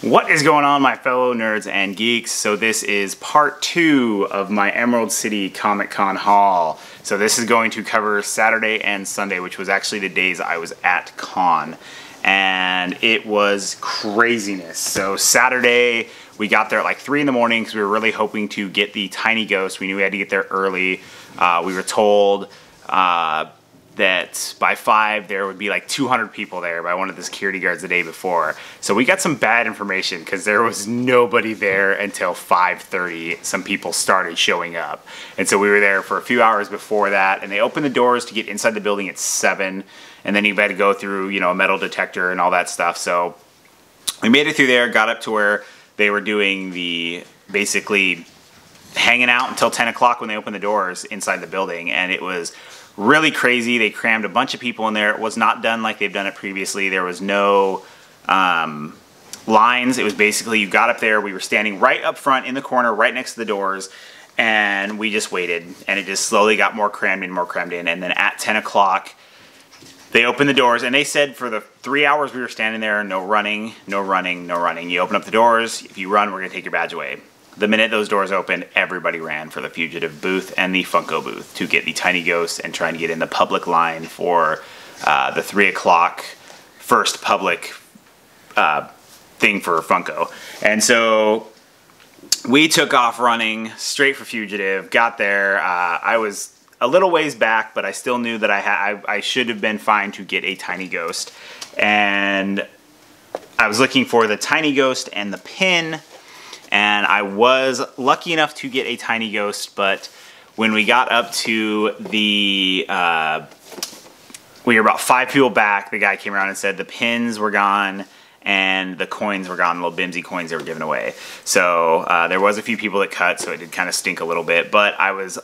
What is going on, my fellow nerds and geeks? So this is part 2 of my Emerald City Comic Con haul. So this is going to cover Saturday and Sunday, which was actually the days I was at con. And it was craziness. So Saturday, we got there at like 3 in the morning because we were really hoping to get the Tiny Ghost. We knew we had to get there early. We were told that by 5 there would be like 200 people there by one of the security guards the day before. So we got some bad information because there was nobody there until 5:30. Some people started showing up. And so we were there for a few hours before that, and they opened the doors to get inside the building at 7, and then you had to go through, you know, a metal detector and all that stuff. So we made it through there, got up to where they were doing the, basically hanging out until 10 o'clock when they opened the doors inside the building, and it was really crazy. They crammed a bunch of people in there. It was not done like they've done it previously. There was no lines. It was basically, you got up there, we were standing right up front in the corner, right next to the doors, and we just waited, and it just slowly got more crammed in, and then at 10 o'clock, they opened the doors, and they said for the 3 hours we were standing there, no running, no running, no running. You open up the doors, if you run, we're going to take your badge away. The minute those doors opened, everybody ran for the Fugitive booth and the Funko booth to get the Tiny Ghost and trying to get in the public line for the 3 o'clock first public thing for Funko. And so we took off running straight for Fugitive, got there. I was a little ways back, but I still knew that I should have been fine to get a Tiny Ghost. And I was looking for the Tiny Ghost and the pin, and I was lucky enough to get a Tiny Ghost, but when we got up to the, we were about 5 people back, the guy came around and said the pins were gone and the coins were gone, the little Bimsy coins they were giving away. So there was a few people that cut, so it did kind of stink a little bit, but I was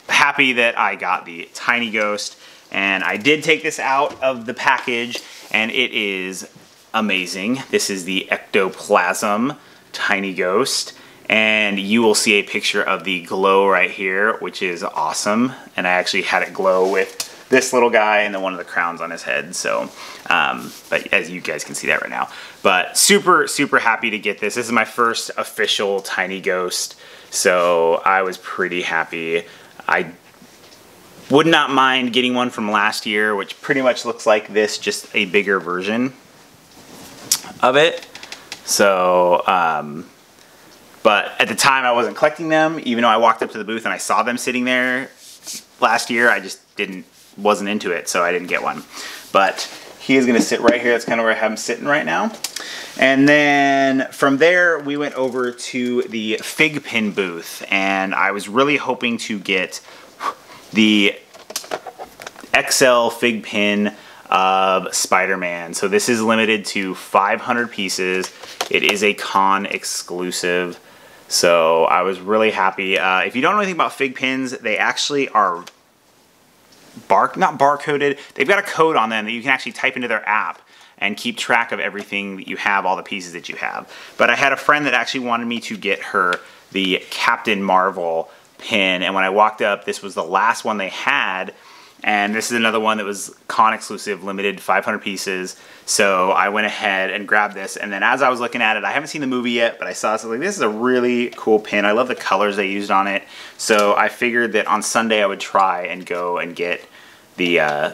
happy that I got the Tiny Ghost, and I did take this out of the package, and it is amazing. This is the Ectoplasm Tiny Ghost, and you will see a picture of the glow right here, which is awesome. And I actually had it glow with this little guy and then one of the crowns on his head. So, but as you guys can see that right now. But super, super happy to get this. This is my first official Tiny Ghost, so I was pretty happy. I would not mind getting one from last year, which pretty much looks like this, just a bigger version of it. So, but at the time I wasn't collecting them, even though I walked up to the booth and I saw them sitting there last year. I just wasn't into it, so I didn't get one. But he is going to sit right here. That's kind of where I have him sitting right now. And then from there, we went over to the Fig Pin booth, and I was really hoping to get the XL Fig Pin of Spider-Man. So this is limited to 500 pieces. It is a con exclusive, so I was really happy. If you don't know anything about Fig Pins, they actually are not barcoded. They've got a code on them that you can actually type into their app and keep track of everything that you have, all the pieces that you have. But I had a friend that actually wanted me to get her the Captain Marvel pin, and when I walked up, this was the last one they had. And this is another one that was con exclusive, limited 500 pieces. So I went ahead and grabbed this. And then as I was looking at it, I haven't seen the movie yet, but I saw this. I was like, this is a really cool pin. I love the colors they used on it. So I figured that on Sunday I would try and go and get the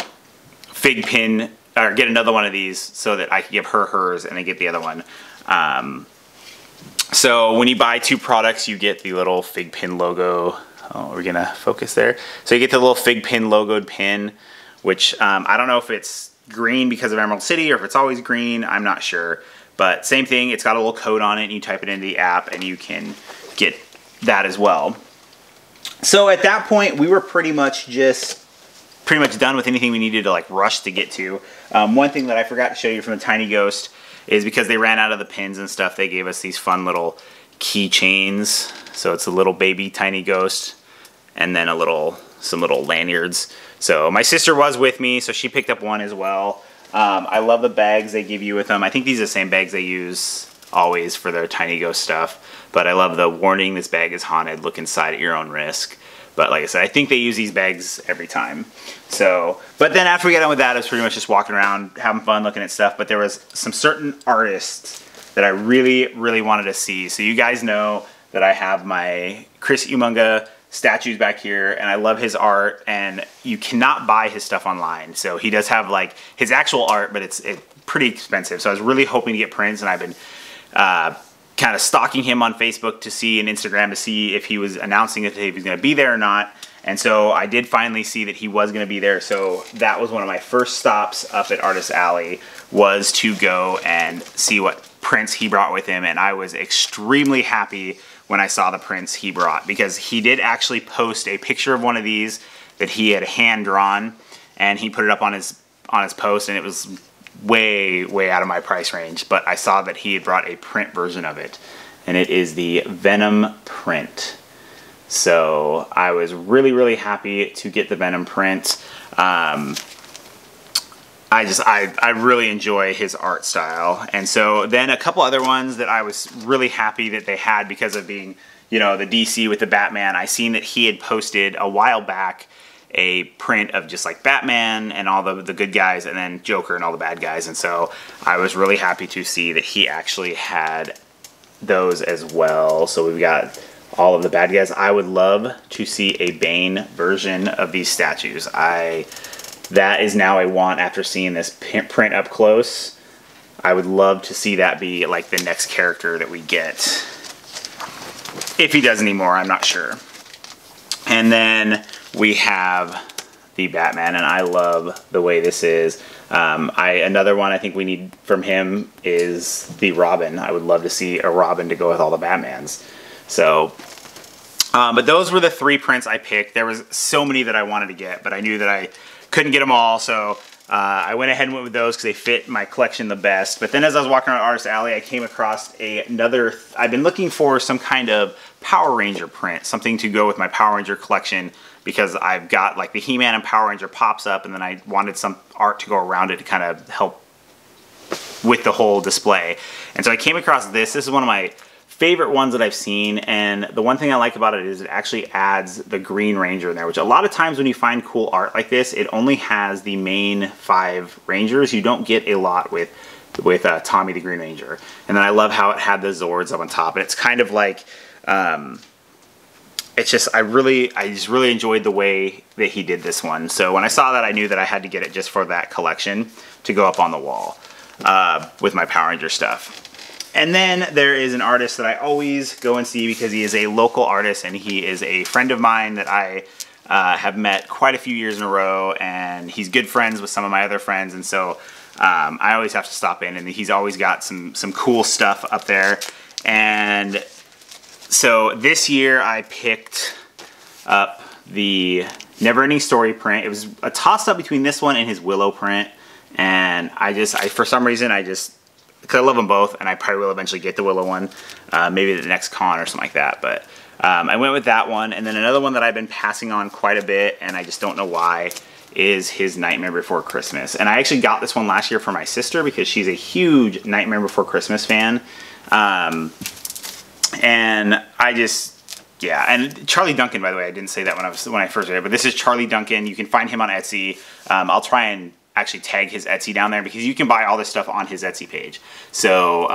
Fig Pin, or get another one of these so that I could give her hers and then get the other one. So when you buy 2 products, you get the little Fig Pin logo. Oh, we're gonna focus there. So you get the little Fig Pin logoed pin, which I don't know if it's green because of Emerald City or if it's always green, I'm not sure. But same thing, it's got a little code on it, and you type it into the app and you can get that as well. So at that point, we were pretty much done with anything we needed to like rush to get to. One thing that I forgot to show you from the Tiny Ghost is because they ran out of the pins and stuff, they gave us these fun little keychains. So it's a little baby Tiny Ghost, and then some little lanyards. So my sister was with me, so she picked up one as well. I love the bags they give you with them. I think these are the same bags they use always for their Tiny Ghost stuff. But I love the warning, this bag is haunted, look inside at your own risk. But like I said, I think they use these bags every time. So, but then after we got done with that, it was pretty much just walking around, having fun, looking at stuff. But there was some certain artists that I really, really wanted to see. So you guys know that I have my Chris Umunga statues back here, and I love his art, and you cannot buy his stuff online. So he does have like his actual art, but it's pretty expensive. So I was really hoping to get prints, and I've been kind of stalking him on Facebook to see, and Instagram to see if he was announcing if he was going to be there or not. And so I did finally see that he was going to be there. So that was one of my first stops up at Artist Alley, was to go and see what prints he brought with him. And I was extremely happy when I saw the prints he brought, because he did actually post a picture of one of these that he had hand drawn, and he put it up on his post, and it was way out of my price range. But I saw that he had brought a print version of it, and it is the Venom print. So I was really happy to get the Venom print. I really enjoy his art style. And so then a couple other ones that I was really happy that they had, because of being, you know, the DC with the Batman. I seen that he had posted a while back a print of just like Batman and all the good guys, and then Joker and all the bad guys. And so I was really happy to see that he actually had those as well. So we've got all of the bad guys. I would love to see a Bane version of these statues. That is now a want after seeing this print up close. I would love to see that be like the next character that we get. If he does any more, I'm not sure. And then we have the Batman, and I love the way this is. Another one I think we need from him is the Robin. I would love to see a Robin to go with all the Batmans. So, but those were the 3 prints I picked. There was so many that I wanted to get, but I knew that I couldn't get them all, so I went ahead and went with those because they fit my collection the best. But then as I was walking around Artist Alley, I came across another. I've been looking for some kind of Power Ranger print, something to go with my Power Ranger collection, because I've got like the He-Man and Power Ranger pops up, and then I wanted some art to go around it to kind of help with the whole display. And so I came across this. This is one of my favorite ones that I've seen, and the one thing I like about it is it actually adds the Green Ranger in there, which a lot of times when you find cool art like this, it only has the main 5 Rangers. You don't get a lot with Tommy the Green Ranger. And then I love how it had the Zords up on top, and it's kind of like it's just I just really enjoyed the way that he did this one. So when I saw that, I knew that I had to get it just for that collection to go up on the wall with my Power Ranger stuff. And then there is an artist that I always go and see because he is a local artist, and he is a friend of mine that I have met quite a few years in a row, and he's good friends with some of my other friends, and so I always have to stop in, and he's always got some cool stuff up there. And so this year I picked up the Never Ending Story print. It was a toss-up between this one and his Willow print, and for some reason, because I love them both, and I probably will eventually get the Willow one, maybe the next con or something like that. But I went with that one. And then another one that I've been passing on quite a bit, and I just don't know why, is his Nightmare Before Christmas. And I actually got this one last year for my sister because she's a huge Nightmare Before Christmas fan. And and Charlie Duncan, by the way, I didn't say that when I first read it, but this is Charlie Duncan. You can find him on Etsy. I'll try and actually tag his Etsy down there because you can buy all this stuff on his Etsy page. So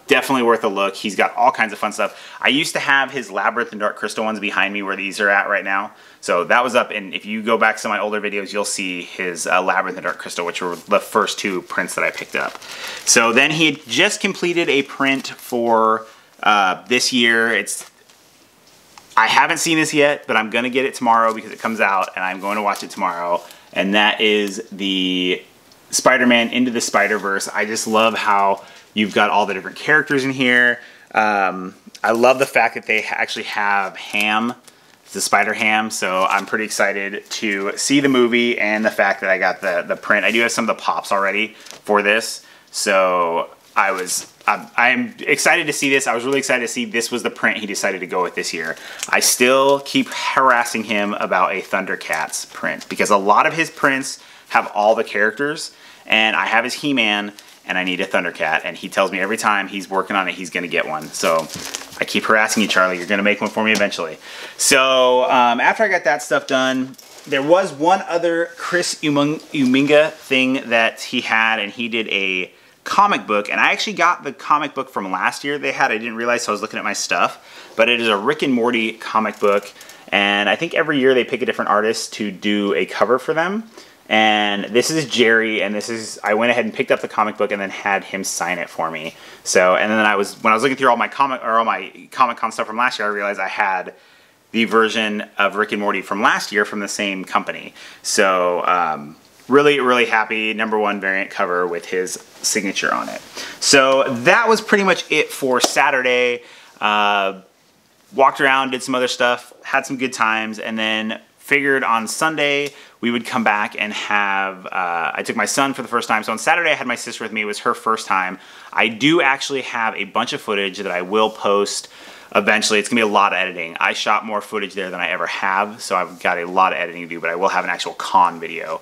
definitely worth a look. He's got all kinds of fun stuff. I used to have his Labyrinth and Dark Crystal ones behind me where these are at right now. So that was up, and if you go back to my older videos, you'll see his Labyrinth and Dark Crystal, which were the first 2 prints that I picked up. So then he had just completed a print for this year. I haven't seen this yet, but I'm going to get it tomorrow because it comes out, and I'm going to watch it tomorrow. And that is the Spider-Man Into the Spider-Verse. I just love how you've got all the different characters in here. I love the fact that they actually have Ham, the Spider-Ham, so I'm pretty excited to see the movie, and the fact that I got the print. I do have some of the pops already for this, so I'm excited to see this. I was really excited to see this was the print he decided to go with this year. I still keep harassing him about a Thundercats print because a lot of his prints have all the characters, and I have his He-Man, and I need a Thundercat, and he tells me every time he's working on it, he's going to get one. So I keep harassing you, Charlie. You're going to make one for me eventually. So after I got that stuff done, there was one other Chris Umunga thing that he had, and he did a comic book, and I actually got the comic book from last year they had. I didn't realize, so I was looking at my stuff, but it is a Rick and Morty comic book, and I think every year they pick a different artist to do a cover for them. And this is Jerry, and I went ahead and picked up the comic book and then had him sign it for me. So, and then when I was looking through all my Comic-Con stuff from last year, I realized I had the version of Rick and Morty from last year from the same company. So, really, really happy. #1 variant cover with his signature on it. So that was pretty much it for Saturday. Walked around, did some other stuff, had some good times, and then figured on Sunday we would come back and have, I took my son for the first time. So on Saturday I had my sister with me. It was her first time. I do actually have a bunch of footage that I will post eventually. It's gonna be a lot of editing. I shot more footage there than I ever have, so I've got a lot of editing to do, but I will have an actual con video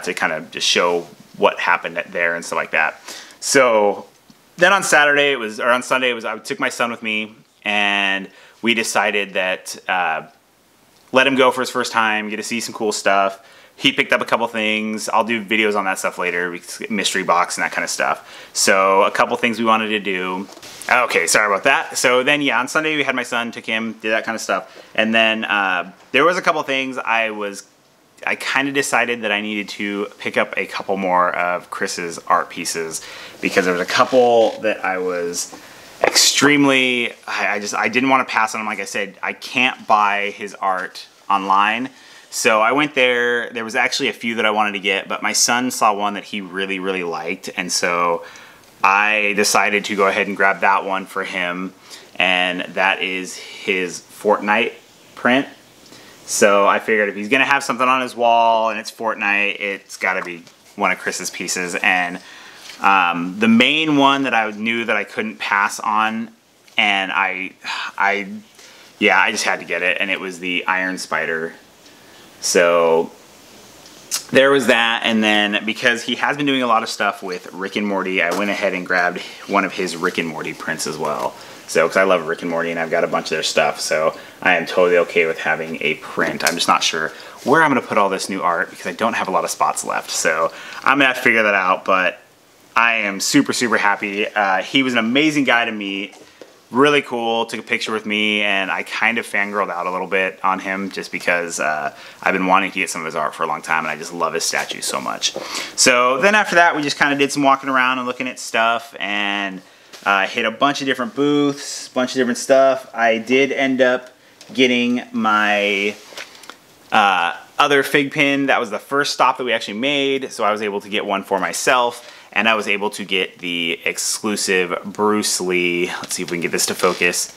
to kind of just show what happened there and stuff like that. So then on Sunday I took my son with me, and we decided that let him go for his first time, get to see some cool stuff. He picked up a couple things. I'll do videos on that stuff later, mystery box and that kind of stuff. So a couple things we wanted to do. Okay, sorry about that. So then, yeah, on Sunday we had my son, took him, did that kind of stuff. And then there was a couple things I kind of decided that I needed to pick up a couple more of Chris's art pieces, because there was a couple that I was extremely, I didn't want to pass on him. Like I said, I can't buy his art online. So I went there. There was actually a few that I wanted to get, but my son saw one that he really, really liked. And so I decided to go ahead and grab that one for him. And that is his Fortnite print. So I figured if he's going to have something on his wall and it's Fortnite, it's got to be one of Chris's pieces. And the main one that I knew that I couldn't pass on, and I just had to get it, and it was the Iron Spider. So there was that, and then because he has been doing a lot of stuff with Rick and Morty, I went ahead and grabbed one of his Rick and Morty prints as well. So, because I love Rick and Morty and I've got a bunch of their stuff, so I am totally okay with having a print. I'm just not sure where I'm going to put all this new art because I don't have a lot of spots left. So I'm going to have to figure that out, but I am super, super happy. He was an amazing guy to meet. Really cool, took a picture with me, and I kind of fangirled out a little bit on him just because I've been wanting to get some of his art for a long time, and I just love his statue so much. So then after that, we just kind of did some walking around and looking at stuff, and hit a bunch of different booths, bunch of different stuff. I did end up getting my other fig pin. That was the first stop that we actually made, so I was able to get one for myself. And I was able to get the exclusive Bruce Lee, let's see if we can get this to focus,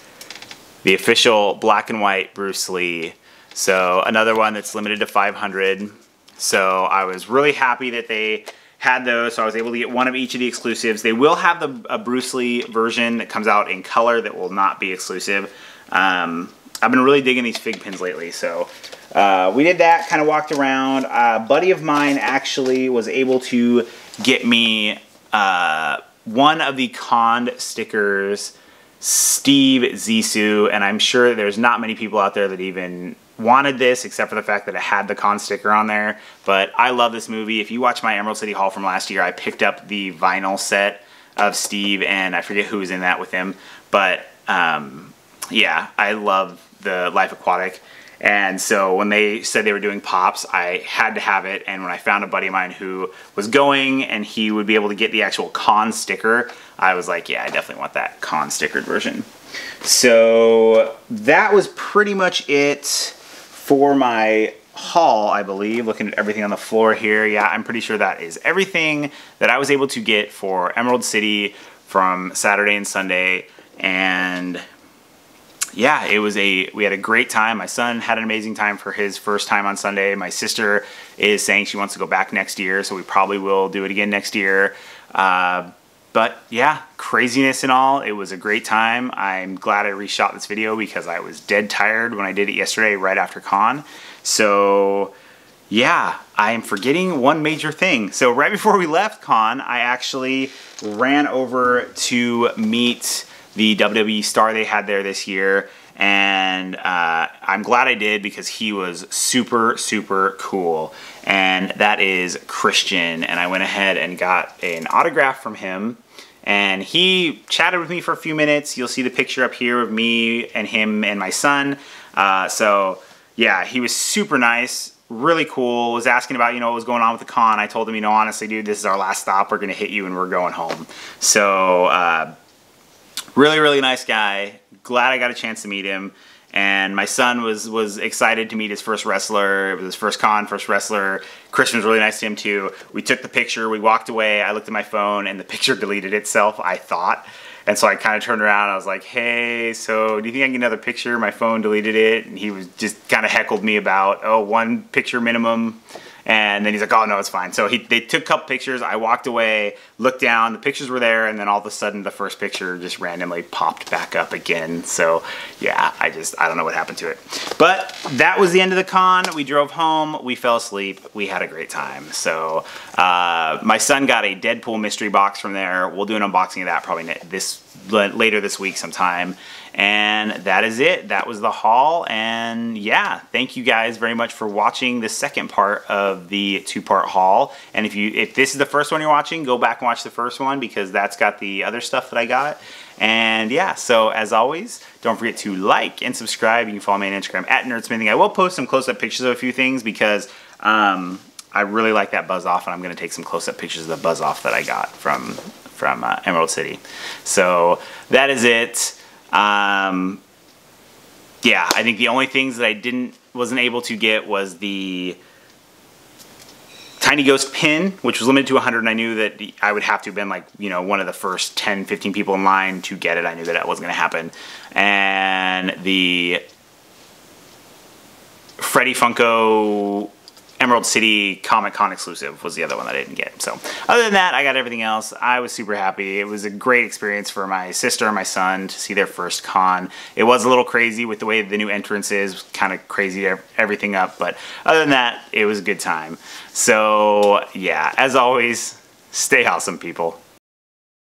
the official black and white Bruce Lee. So another one that's limited to 500. So I was really happy that they had those, so I was able to get one of each of the exclusives. They will have a Bruce Lee version that comes out in color that will not be exclusive. I've been really digging these fig pins lately, so we did that, kind of walked around. A buddy of mine actually was able to get me one of the Con stickers, Steve Zissou, and I'm sure there's not many people out there that even wanted this except for the fact that it had the Con sticker on there. But I love this movie. If you watch my Emerald City haul from last year, I picked up the vinyl set of Steve, and I forget who was in that with him. But yeah, I love the Life Aquatic. And so when they said they were doing pops, I had to have it. And when I found a buddy of mine who was going and he would be able to get the actual Con sticker, I was like, yeah, I definitely want that Con stickered version. So that was pretty much it for my haul, I believe. Looking at everything on the floor here, yeah, I'm pretty sure that is everything that I was able to get for Emerald City from Saturday and Sunday. And yeah, we had a great time. My son had an amazing time for his first time on Sunday. My sister is saying she wants to go back next year, so we probably will do it again next year. But yeah, craziness and all, it was a great time. I'm glad I reshot this video because I was dead tired when I did it yesterday right after Con. So yeah, I am forgetting one major thing. So right before we left Con, I actually ran over to meet the WWE star they had there this year, and I'm glad I did because he was super, super cool. And that is Christian, and I went ahead and got an autograph from him, and he chatted with me for a few minutes. You'll see the picture up here of me and him and my son. So yeah, he was super nice, really cool, was asking about, what was going on with the con. I told him, honestly, dude, this is our last stop. We're going to hit you and we're going home. So really, really nice guy. Glad I got a chance to meet him. And my son was excited to meet his first wrestler. It was his first con, first wrestler. Christian was really nice to him too. We took the picture, we walked away, I looked at my phone, and the picture deleted itself, I thought. And so I kind of turned around, I was like, hey, so do you think I can get another picture? My phone deleted it. And he was just kind of heckled me about, oh, 1 picture minimum. And then he's like, oh, no, it's fine. So they took a couple pictures. I walked away, looked down, the pictures were there, and then all of a sudden the first picture just randomly popped back up again. So yeah, I don't know what happened to it. But that was the end of the con. We drove home, we fell asleep, we had a great time. So my son got a Deadpool mystery box from there. We'll do an unboxing of that probably later this week sometime. And that is it. That was the haul. And yeah, thank you guys very much for watching the second part of the 2-part haul. And if this is the first one you're watching, go back and watch the first one because that's got the other stuff that I got. And yeah, so as always, don't forget to like and subscribe. You can follow me on Instagram at NerdSmithing. I will post some close-up pictures of a few things because I really like that buzz off, and I'm going to take some close-up pictures of the buzz off that I got from Emerald City. So that is it. Yeah, I think the only things that I wasn't able to get was the Tiny Ghost pin, which was limited to 100, and I knew that I would have to have been like, one of the first 10, 15 people in line to get it. I knew that wasn't going to happen. And the Freddy Funko Emerald City Comic Con exclusive was the other one that I didn't get. So other than that, I got everything else. I was super happy. It was a great experience for my sister and my son to see their first con. It was a little crazy with the way the new entrance is, kind of crazy everything up, but other than that, it was a good time. So yeah, as always, stay awesome, people.